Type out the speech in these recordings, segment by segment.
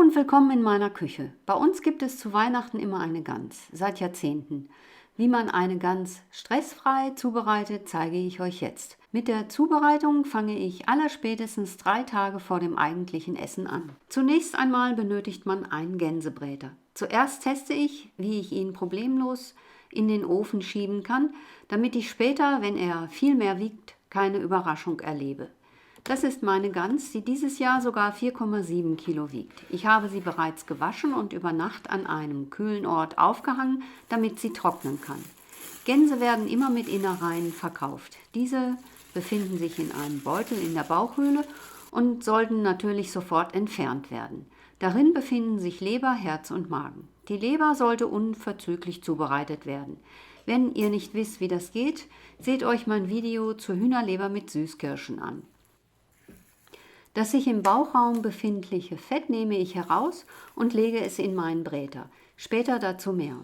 und willkommen in meiner Küche. Bei uns gibt es zu Weihnachten immer eine Gans, seit Jahrzehnten. Wie man eine Gans stressfrei zubereitet, zeige ich euch jetzt. Mit der Zubereitung fange ich allerspätestens 3 Tage vor dem eigentlichen Essen an. Zunächst einmal benötigt man einen Gänsebräter. Zuerst teste ich, wie ich ihn problemlos in den Ofen schieben kann, damit ich später, wenn er viel mehr wiegt, keine Überraschung erlebe. Das ist meine Gans, die dieses Jahr sogar 4,7 Kilo wiegt. Ich habe sie bereits gewaschen und über Nacht an einem kühlen Ort aufgehangen, damit sie trocknen kann. Gänse werden immer mit Innereien verkauft. Diese befinden sich in einem Beutel in der Bauchhöhle und sollten natürlich sofort entfernt werden. Darin befinden sich Leber, Herz und Magen. Die Leber sollte unverzüglich zubereitet werden. Wenn ihr nicht wisst, wie das geht, seht euch mein Video zur Hühnerleber mit Süßkirschen an. Das sich im Bauchraum befindliche Fett nehme ich heraus und lege es in meinen Bräter. Später dazu mehr.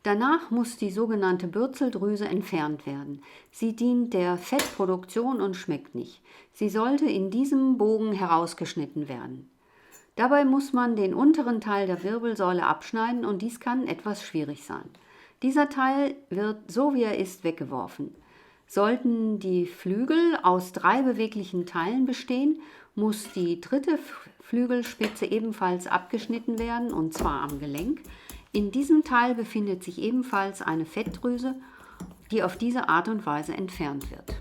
Danach muss die sogenannte Bürzeldrüse entfernt werden. Sie dient der Fettproduktion und schmeckt nicht. Sie sollte in diesem Bogen herausgeschnitten werden. Dabei muss man den unteren Teil der Wirbelsäule abschneiden und dies kann etwas schwierig sein. Dieser Teil wird, so wie er ist, weggeworfen. Sollten die Flügel aus 3 beweglichen Teilen bestehen, muss die dritte Flügelspitze ebenfalls abgeschnitten werden, und zwar am Gelenk. In diesem Teil befindet sich ebenfalls eine Fettdrüse, die auf diese Art und Weise entfernt wird.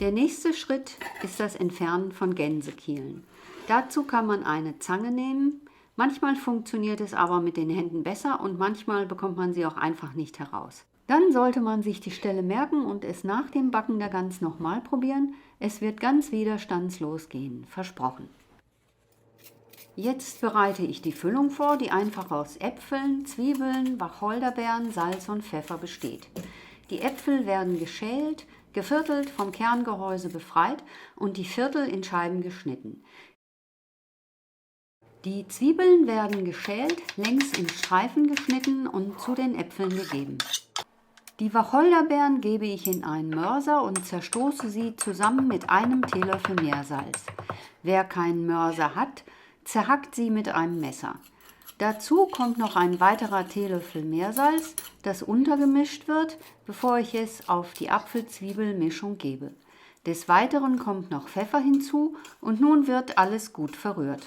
Der nächste Schritt ist das Entfernen von Gänsekielen. Dazu kann man eine Zange nehmen. Manchmal funktioniert es aber mit den Händen besser und manchmal bekommt man sie auch einfach nicht heraus. Dann sollte man sich die Stelle merken und es nach dem Backen der Gans nochmal probieren. Es wird ganz widerstandslos gehen, versprochen. Jetzt bereite ich die Füllung vor, die einfach aus Äpfeln, Zwiebeln, Wacholderbeeren, Salz und Pfeffer besteht. Die Äpfel werden geschält, geviertelt, vom Kerngehäuse befreit und die Viertel in Scheiben geschnitten. Die Zwiebeln werden geschält, längs in Streifen geschnitten und zu den Äpfeln gegeben. Die Wacholderbeeren gebe ich in einen Mörser und zerstoße sie zusammen mit einem Teelöffel Meersalz. Wer keinen Mörser hat, zerhackt sie mit einem Messer. Dazu kommt noch ein weiterer Teelöffel Meersalz, das untergemischt wird, bevor ich es auf die Apfel-Zwiebel-Mischung gebe. Des Weiteren kommt noch Pfeffer hinzu und nun wird alles gut verrührt.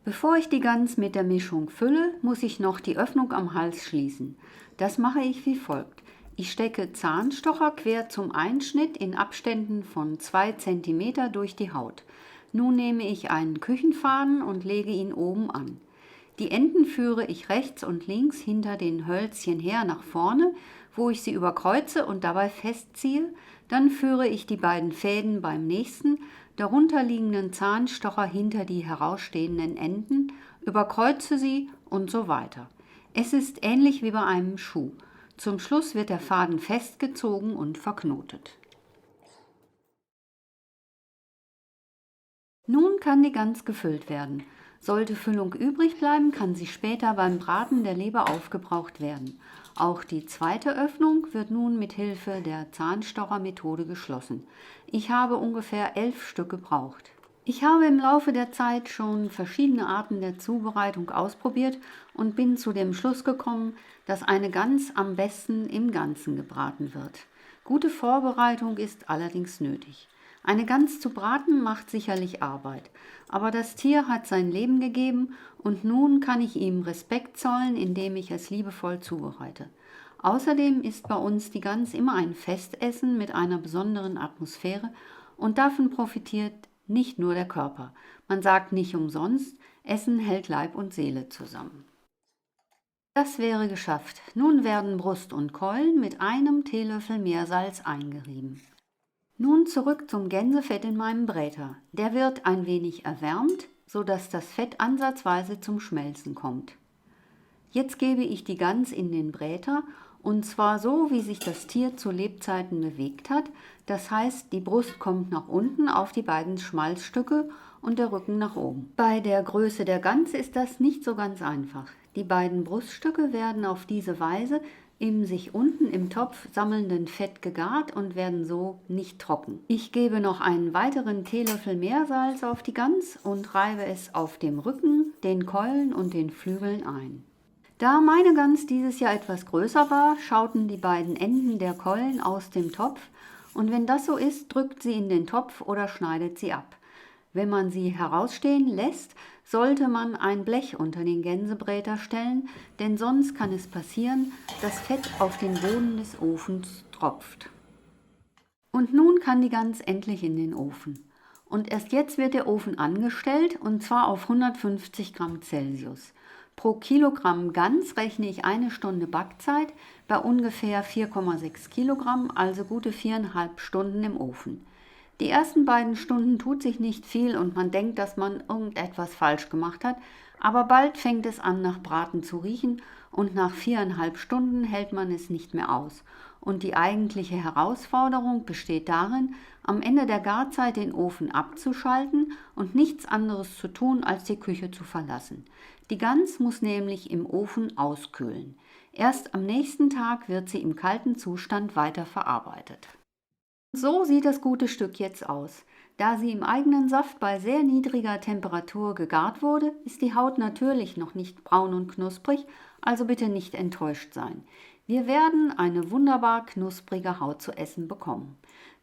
Bevor ich die Gans mit der Mischung fülle, muss ich noch die Öffnung am Hals schließen. Das mache ich wie folgt. Ich stecke Zahnstocher quer zum Einschnitt in Abständen von 2 cm durch die Haut. Nun nehme ich einen Küchenfaden und lege ihn oben an. Die Enden führe ich rechts und links hinter den Hölzchen her nach vorne, wo ich sie überkreuze und dabei festziehe. Dann führe ich die beiden Fäden beim nächsten, darunterliegenden Zahnstocher hinter die herausstehenden Enden, überkreuze sie und so weiter. Es ist ähnlich wie bei einem Schuh. Zum Schluss wird der Faden festgezogen und verknotet. Nun kann die Gans gefüllt werden. Sollte Füllung übrig bleiben, kann sie später beim Braten der Leber aufgebraucht werden. Auch die zweite Öffnung wird nun mit Hilfe der Zahnstochermethode geschlossen. Ich habe ungefähr 11 Stück gebraucht. Ich habe im Laufe der Zeit schon verschiedene Arten der Zubereitung ausprobiert und bin zu dem Schluss gekommen, dass eine Gans am besten im Ganzen gebraten wird. Gute Vorbereitung ist allerdings nötig. Eine Gans zu braten macht sicherlich Arbeit, aber das Tier hat sein Leben gegeben und nun kann ich ihm Respekt zollen, indem ich es liebevoll zubereite. Außerdem ist bei uns die Gans immer ein Festessen mit einer besonderen Atmosphäre und davon profitiert nicht nur der Körper. Man sagt nicht umsonst, Essen hält Leib und Seele zusammen. Das wäre geschafft. Nun werden Brust und Keulen mit einem Teelöffel Meersalz eingerieben. Nun zurück zum Gänsefett in meinem Bräter. Der wird ein wenig erwärmt, sodass das Fett ansatzweise zum Schmelzen kommt. Jetzt gebe ich die Gans in den Bräter und zwar so, wie sich das Tier zu Lebzeiten bewegt hat. Das heißt, die Brust kommt nach unten auf die beiden Schmalzstücke und der Rücken nach oben. Bei der Größe der Gans ist das nicht so ganz einfach. Die beiden Bruststücke werden auf diese Weise im sich unten im Topf sammelnden Fett gegart und werden so nicht trocken. Ich gebe noch einen weiteren Teelöffel Meersalz auf die Gans und reibe es auf dem Rücken, den Keulen und den Flügeln ein. Da meine Gans dieses Jahr etwas größer war, schauten die beiden Enden der Keulen aus dem Topf, und wenn das so ist, drückt sie in den Topf oder schneidet sie ab. Wenn man sie herausstehen lässt, sollte man ein Blech unter den Gänsebräter stellen, denn sonst kann es passieren, dass Fett auf den Boden des Ofens tropft. Und nun kann die Gans endlich in den Ofen. Und erst jetzt wird der Ofen angestellt, und zwar auf 150 Gramm Celsius. Pro Kilogramm Gans rechne ich 1 Stunde Backzeit bei ungefähr 4,6 Kilogramm, also gute 4,5 Stunden im Ofen. Die ersten beiden Stunden tut sich nicht viel und man denkt, dass man irgendetwas falsch gemacht hat, aber bald fängt es an, nach Braten zu riechen, und nach 4,5 Stunden hält man es nicht mehr aus. Und die eigentliche Herausforderung besteht darin, am Ende der Garzeit den Ofen abzuschalten und nichts anderes zu tun, als die Küche zu verlassen. Die Gans muss nämlich im Ofen auskühlen. Erst am nächsten Tag wird sie im kalten Zustand weiter verarbeitet. So sieht das gute Stück jetzt aus. Da sie im eigenen Saft bei sehr niedriger Temperatur gegart wurde, ist die Haut natürlich noch nicht braun und knusprig, also bitte nicht enttäuscht sein. Wir werden eine wunderbar knusprige Haut zu essen bekommen.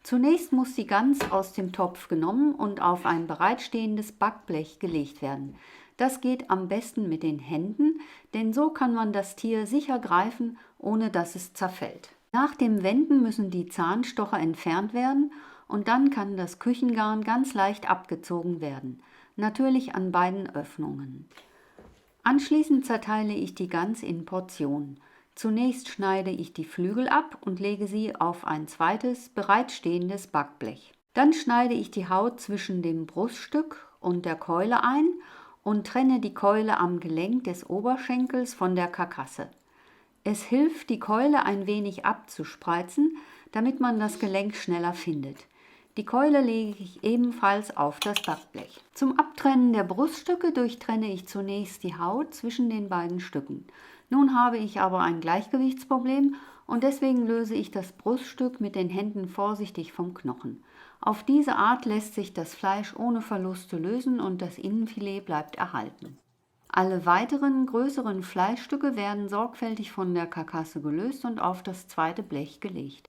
Zunächst muss die Gans aus dem Topf genommen und auf ein bereitstehendes Backblech gelegt werden. Das geht am besten mit den Händen, denn so kann man das Tier sicher greifen, ohne dass es zerfällt. Nach dem Wenden müssen die Zahnstocher entfernt werden und dann kann das Küchengarn ganz leicht abgezogen werden, natürlich an beiden Öffnungen. Anschließend zerteile ich die Gans in Portionen. Zunächst schneide ich die Flügel ab und lege sie auf ein zweites, bereitstehendes Backblech. Dann schneide ich die Haut zwischen dem Bruststück und der Keule ein und trenne die Keule am Gelenk des Oberschenkels von der Karkasse. Es hilft, die Keule ein wenig abzuspreizen, damit man das Gelenk schneller findet. Die Keule lege ich ebenfalls auf das Backblech. Zum Abtrennen der Bruststücke durchtrenne ich zunächst die Haut zwischen den beiden Stücken. Nun habe ich aber ein Gleichgewichtsproblem und deswegen löse ich das Bruststück mit den Händen vorsichtig vom Knochen. Auf diese Art lässt sich das Fleisch ohne Verluste lösen und das Innenfilet bleibt erhalten. Alle weiteren größeren Fleischstücke werden sorgfältig von der Karkasse gelöst und auf das zweite Blech gelegt.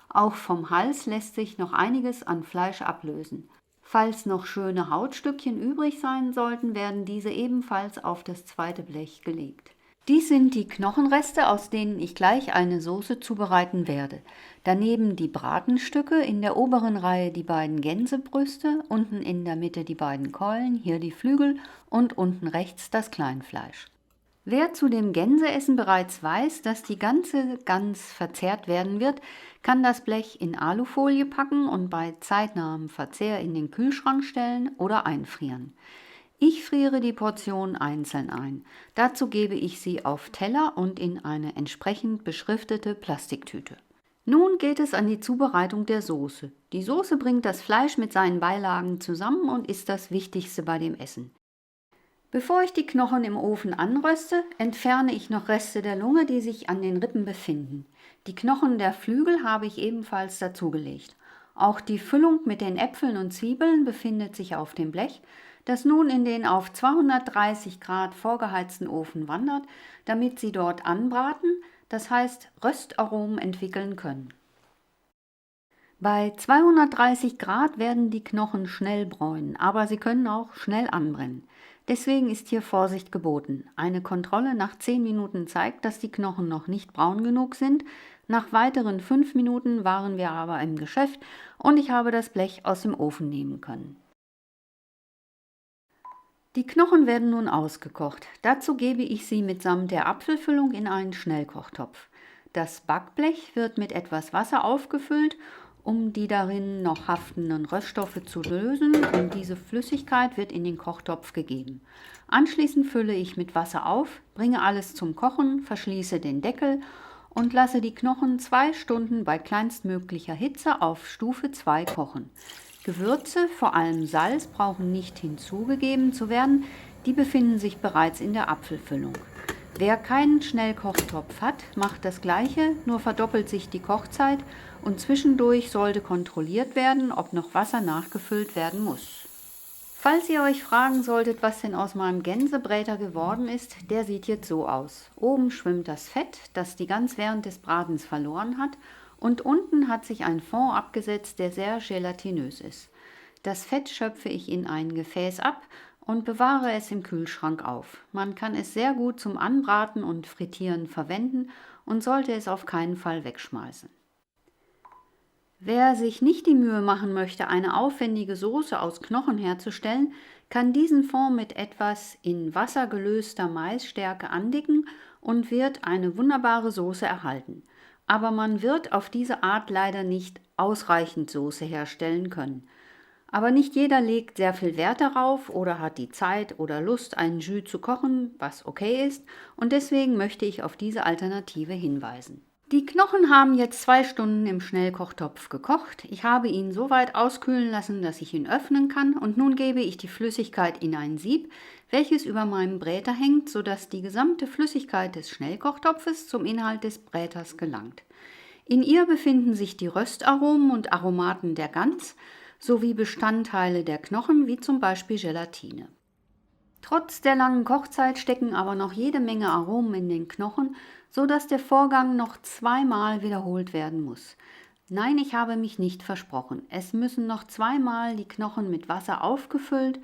Auch vom Hals lässt sich noch einiges an Fleisch ablösen. Falls noch schöne Hautstückchen übrig sein sollten, werden diese ebenfalls auf das zweite Blech gelegt. Dies sind die Knochenreste, aus denen ich gleich eine Soße zubereiten werde. Daneben die Bratenstücke, in der oberen Reihe die beiden Gänsebrüste, unten in der Mitte die beiden Keulen, hier die Flügel und unten rechts das Kleinfleisch. Wer zu dem Gänseessen bereits weiß, dass die ganze Gans verzehrt werden wird, kann das Blech in Alufolie packen und bei zeitnahem Verzehr in den Kühlschrank stellen oder einfrieren. Ich friere die Portionen einzeln ein. Dazu gebe ich sie auf Teller und in eine entsprechend beschriftete Plastiktüte. Nun geht es an die Zubereitung der Soße. Die Soße bringt das Fleisch mit seinen Beilagen zusammen und ist das Wichtigste bei dem Essen. Bevor ich die Knochen im Ofen anröste, entferne ich noch Reste der Lunge, die sich an den Rippen befinden. Die Knochen der Flügel habe ich ebenfalls dazugelegt. Auch die Füllung mit den Äpfeln und Zwiebeln befindet sich auf dem Blech, das nun in den auf 230 Grad vorgeheizten Ofen wandert, damit sie dort anbraten, das heißt Röstaromen entwickeln können. Bei 230 Grad werden die Knochen schnell bräunen, aber sie können auch schnell anbrennen. Deswegen ist hier Vorsicht geboten. Eine Kontrolle nach 10 Minuten zeigt, dass die Knochen noch nicht braun genug sind. Nach weiteren 5 Minuten waren wir aber im Geschäft und ich habe das Blech aus dem Ofen nehmen können. Die Knochen werden nun ausgekocht. Dazu gebe ich sie mitsamt der Apfelfüllung in einen Schnellkochtopf. Das Backblech wird mit etwas Wasser aufgefüllt, um die darin noch haftenden Röststoffe zu lösen, und diese Flüssigkeit wird in den Kochtopf gegeben. Anschließend fülle ich mit Wasser auf, bringe alles zum Kochen, verschließe den Deckel und lasse die Knochen 2 Stunden bei kleinstmöglicher Hitze auf Stufe 2 kochen. Gewürze, vor allem Salz, brauchen nicht hinzugegeben zu werden, die befinden sich bereits in der Apfelfüllung. Wer keinen Schnellkochtopf hat, macht das Gleiche, nur verdoppelt sich die Kochzeit und zwischendurch sollte kontrolliert werden, ob noch Wasser nachgefüllt werden muss. Falls ihr euch fragen solltet, was denn aus meinem Gänsebräter geworden ist, der sieht jetzt so aus. Oben schwimmt das Fett, das die Gans während des Bratens verloren hat, und unten hat sich ein Fond abgesetzt, der sehr gelatinös ist. Das Fett schöpfe ich in ein Gefäß ab und bewahre es im Kühlschrank auf. Man kann es sehr gut zum Anbraten und Frittieren verwenden und sollte es auf keinen Fall wegschmeißen. Wer sich nicht die Mühe machen möchte, eine aufwendige Soße aus Knochen herzustellen, kann diesen Fond mit etwas in Wasser gelöster Maisstärke andicken und wird eine wunderbare Soße erhalten. Aber man wird auf diese Art leider nicht ausreichend Soße herstellen können. Aber nicht jeder legt sehr viel Wert darauf oder hat die Zeit oder Lust, einen Jus zu kochen, was okay ist, und deswegen möchte ich auf diese Alternative hinweisen. Die Knochen haben jetzt 2 Stunden im Schnellkochtopf gekocht. Ich habe ihn so weit auskühlen lassen, dass ich ihn öffnen kann, und nun gebe ich die Flüssigkeit in ein Sieb, welches über meinem Bräter hängt, sodass die gesamte Flüssigkeit des Schnellkochtopfes zum Inhalt des Bräters gelangt. In ihr befinden sich die Röstaromen und Aromaten der Gans sowie Bestandteile der Knochen, wie zum Beispiel Gelatine. Trotz der langen Kochzeit stecken aber noch jede Menge Aromen in den Knochen, so dass der Vorgang noch 2-mal wiederholt werden muss. Nein, ich habe mich nicht versprochen. Es müssen noch 2-mal die Knochen mit Wasser aufgefüllt,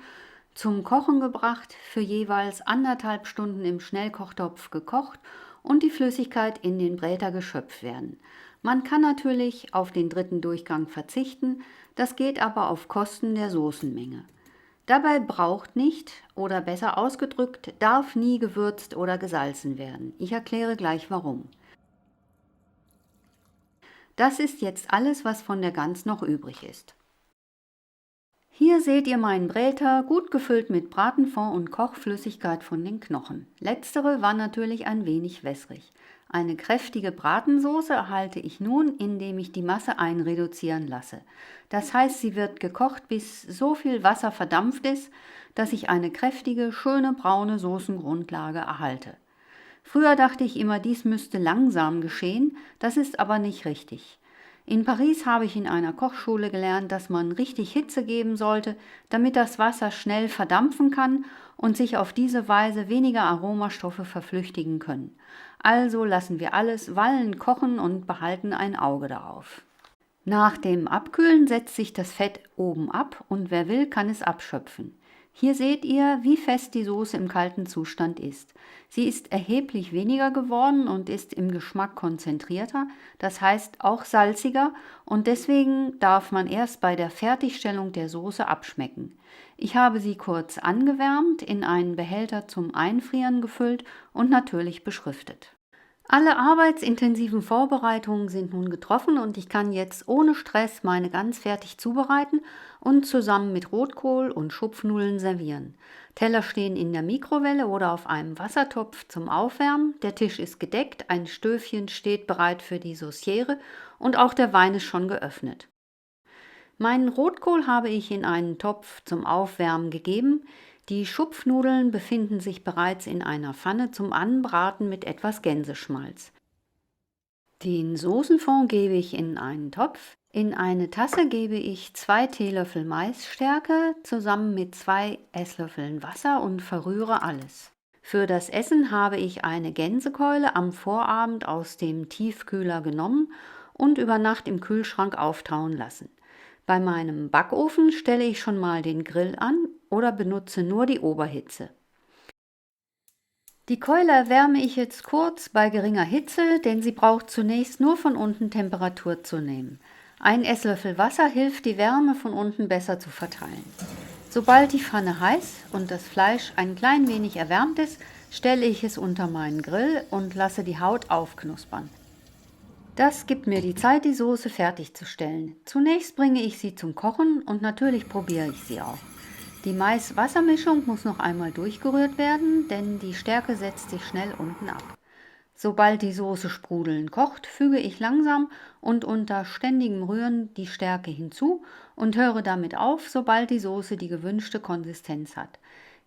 zum Kochen gebracht, für jeweils 1,5 Stunden im Schnellkochtopf gekocht und die Flüssigkeit in den Bräter geschöpft werden. Man kann natürlich auf den 3. Durchgang verzichten, das geht aber auf Kosten der Soßenmenge. Dabei braucht nicht, oder besser ausgedrückt, darf nie gewürzt oder gesalzen werden. Ich erkläre gleich warum. Das ist jetzt alles, was von der Gans noch übrig ist. Hier seht ihr meinen Bräter, gut gefüllt mit Bratenfond und Kochflüssigkeit von den Knochen. Letztere war natürlich ein wenig wässrig. Eine kräftige Bratensoße erhalte ich nun, indem ich die Masse einreduzieren lasse. Das heißt, sie wird gekocht, bis so viel Wasser verdampft ist, dass ich eine kräftige, schöne braune Soßengrundlage erhalte. Früher dachte ich immer, dies müsste langsam geschehen, das ist aber nicht richtig. In Paris habe ich in einer Kochschule gelernt, dass man richtig Hitze geben sollte, damit das Wasser schnell verdampfen kann und sich auf diese Weise weniger Aromastoffe verflüchtigen können. Also lassen wir alles Wallen kochen und behalten ein Auge darauf. Nach dem Abkühlen setzt sich das Fett oben ab und wer will, kann es abschöpfen. Hier seht ihr, wie fest die Soße im kalten Zustand ist. Sie ist erheblich weniger geworden und ist im Geschmack konzentrierter, das heißt auch salziger, und deswegen darf man erst bei der Fertigstellung der Soße abschmecken. Ich habe sie kurz angewärmt, in einen Behälter zum Einfrieren gefüllt und natürlich beschriftet. Alle arbeitsintensiven Vorbereitungen sind nun getroffen und ich kann jetzt ohne Stress meine Gans fertig zubereiten und zusammen mit Rotkohl und Schupfnudeln servieren. Teller stehen in der Mikrowelle oder auf einem Wassertopf zum Aufwärmen, der Tisch ist gedeckt, ein Stöfchen steht bereit für die Sauciere und auch der Wein ist schon geöffnet. Meinen Rotkohl habe ich in einen Topf zum Aufwärmen gegeben. Die Schupfnudeln befinden sich bereits in einer Pfanne zum Anbraten mit etwas Gänseschmalz. Den Soßenfond gebe ich in einen Topf. In eine Tasse gebe ich 2 Teelöffel Maisstärke zusammen mit 2 Esslöffeln Wasser und verrühre alles. Für das Essen habe ich eine Gänsekeule am Vorabend aus dem Tiefkühler genommen und über Nacht im Kühlschrank auftauen lassen. Bei meinem Backofen stelle ich schon mal den Grill an oder benutze nur die Oberhitze. Die Keule erwärme ich jetzt kurz bei geringer Hitze, denn sie braucht zunächst nur von unten Temperatur zu nehmen. Ein Esslöffel Wasser hilft, die Wärme von unten besser zu verteilen. Sobald die Pfanne heiß und das Fleisch ein klein wenig erwärmt ist, stelle ich es unter meinen Grill und lasse die Haut aufknuspern. Das gibt mir die Zeit, die Soße fertigzustellen. Zunächst bringe ich sie zum Kochen und natürlich probiere ich sie auch. Die Mais-Wassermischung muss noch einmal durchgerührt werden, denn die Stärke setzt sich schnell unten ab. Sobald die Soße sprudelnd kocht, füge ich langsam und unter ständigem Rühren die Stärke hinzu und höre damit auf, sobald die Soße die gewünschte Konsistenz hat.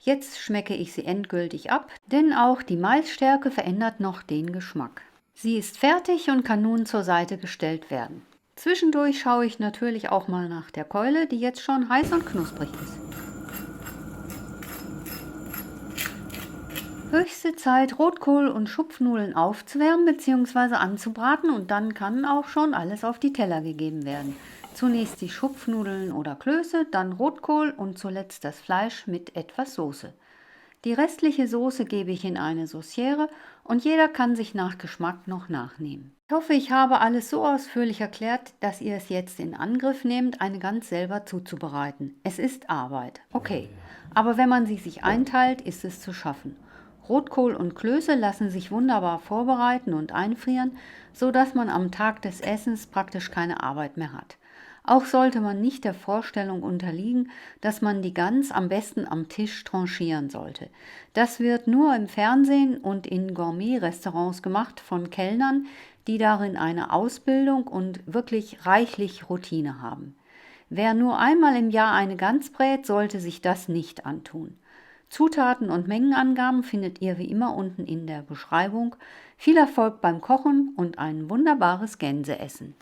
Jetzt schmecke ich sie endgültig ab, denn auch die Maisstärke verändert noch den Geschmack. Sie ist fertig und kann nun zur Seite gestellt werden. Zwischendurch schaue ich natürlich auch mal nach der Keule, die jetzt schon heiß und knusprig ist. Höchste Zeit, Rotkohl und Schupfnudeln aufzuwärmen bzw. anzubraten, und dann kann auch schon alles auf die Teller gegeben werden. Zunächst die Schupfnudeln oder Klöße, dann Rotkohl und zuletzt das Fleisch mit etwas Soße. Die restliche Soße gebe ich in eine Sauciere und jeder kann sich nach Geschmack noch nachnehmen. Ich hoffe, ich habe alles so ausführlich erklärt, dass ihr es jetzt in Angriff nehmt, eine Gans selber zuzubereiten. Es ist Arbeit, okay, aber wenn man sie sich einteilt, ist es zu schaffen. Rotkohl und Klöße lassen sich wunderbar vorbereiten und einfrieren, so dass man am Tag des Essens praktisch keine Arbeit mehr hat. Auch sollte man nicht der Vorstellung unterliegen, dass man die Gans am besten am Tisch tranchieren sollte. Das wird nur im Fernsehen und in Gourmet-Restaurants gemacht von Kellnern, die darin eine Ausbildung und wirklich reichlich Routine haben. Wer nur einmal im Jahr eine Gans brät, sollte sich das nicht antun. Zutaten und Mengenangaben findet ihr wie immer unten in der Beschreibung. Viel Erfolg beim Kochen und ein wunderbares Gänseessen!